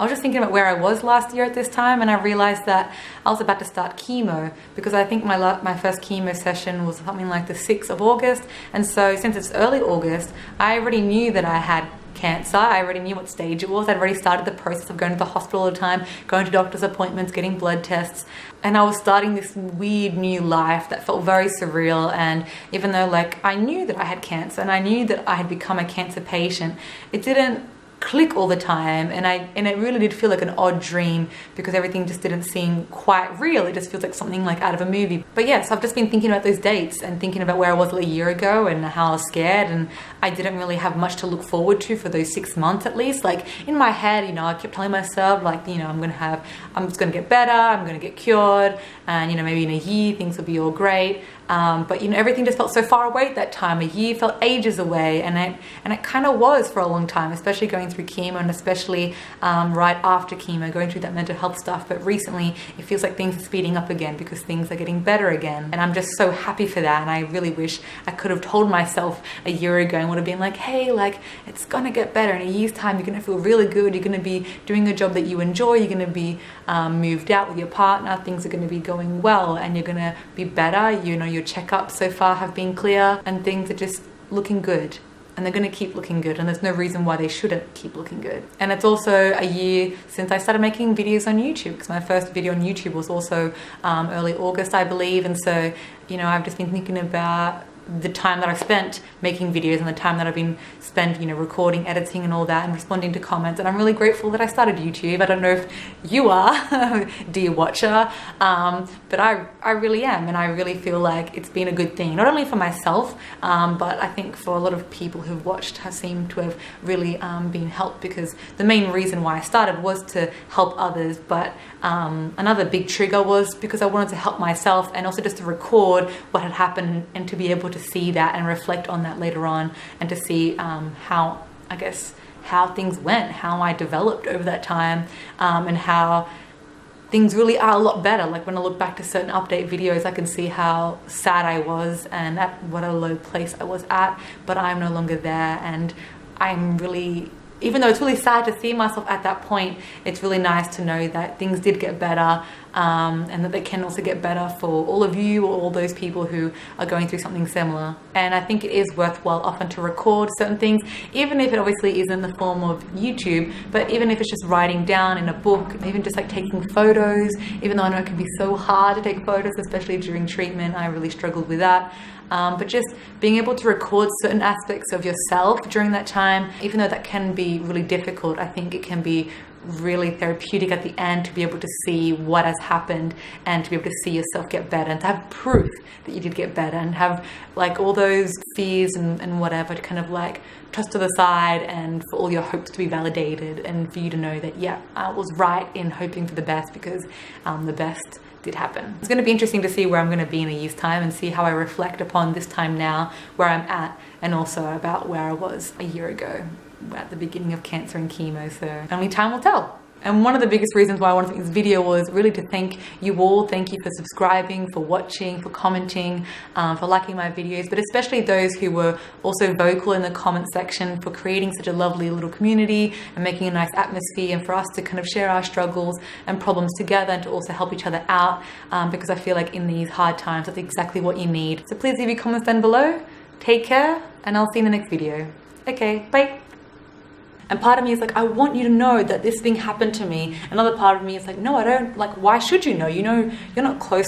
I was just thinking about where I was last year at this time, and I realized that I was about to start chemo, because I think my first chemo session was something like the 6th of August. And so since it's early August, I already knew that I had cancer. I already knew what stage it was. I'd already started the process of going to the hospital all the time, going to doctor's appointments, getting blood tests. And I was starting this weird new life that felt very surreal. And even though like I knew that I had cancer and I knew that I had become a cancer patient, it didn't click all the time, and it really did feel like an odd dream, because everything just didn't seem quite real. It just feels like something like out of a movie. But yeah, so I've just been thinking about those dates and thinking about where I was a year ago and how I was scared, and I didn't really have much to look forward to for those 6 months at least. Like in my head, you know, I kept telling myself like, you know, I'm just gonna get better, I'm gonna get cured, and you know, maybe in a year things will be all great. But you know, everything just felt so far away at that time. A year felt ages away, and it kind of was for a long time, especially going through chemo, and especially right after chemo, going through that mental health stuff. But recently it feels like things are speeding up again, because things are getting better again, and I'm just so happy for that. And I really wish I could have told myself a year ago and would have been like, hey, like it's gonna get better. In a year's time you're gonna feel really good, you're gonna be doing a job that you enjoy, you're gonna be moved out with your partner, things are gonna be going well, and you're gonna be better. You know, your checkups so far have been clear, and things are just looking good, and they're going to keep looking good, and there's no reason why they shouldn't keep looking good. And it's also a year since I started making videos on YouTube, because my first video on YouTube was also early August, I believe. And so, you know, I've just been thinking about the time that I've spent making videos, and the time that I've been spent, you know, recording, editing and all that, and responding to comments. And I'm really grateful that I started YouTube. I don't know if you are, dear watcher, but I really am, and I really feel like it's been a good thing, not only for myself, but I think for a lot of people who've watched have seemed to have really been helped, because the main reason why I started was to help others, but another big trigger was because I wanted to help myself, and also just to record what had happened, and to be able to see that and reflect on that later on, and to see how, I guess, how things went, how I developed over that time, and how things really are a lot better. Like when I look back to certain update videos, I can see how sad I was and at what a low place I was at, but I'm no longer there. And I'm really, even though it's really sad to see myself at that point, it's really nice to know that things did get better, and that they can also get better for all of you, or all those people who are going through something similar. And I think it is worthwhile often to record certain things, even if it obviously is in the form of YouTube, but even if it's just writing down in a book, even just like taking photos, even though I know it can be so hard to take photos, especially during treatment. I really struggled with that. But just being able to record certain aspects of yourself during that time, even though that can be really difficult, I think it can be really therapeutic at the end to be able to see what has happened, and to be able to see yourself get better, and to have proof that you did get better, and have like all those fears and whatever to kind of like toss to the side, and for all your hopes to be validated, and for you to know that, yeah, I was right in hoping for the best, because the best did happen. It's going to be interesting to see where I'm going to be in a year's time, and see how I reflect upon this time now, where I'm at, and also about where I was a year ago at the beginning of cancer and chemo. So only time will tell. And one of the biggest reasons why I wanted to make this video was really to thank you all. Thank you for subscribing, for watching, for commenting, for liking my videos, but especially those who were also vocal in the comment section, for creating such a lovely little community and making a nice atmosphere, and for us to kind of share our struggles and problems together, and to also help each other out, because I feel like in these hard times, that's exactly what you need. So please leave your comments down below. Take care, and I'll see you in the next video. Okay, bye. And part of me is like, I want you to know that this thing happened to me. Another part of me is like, no, I don't. Like, why should you know? You know, you're not close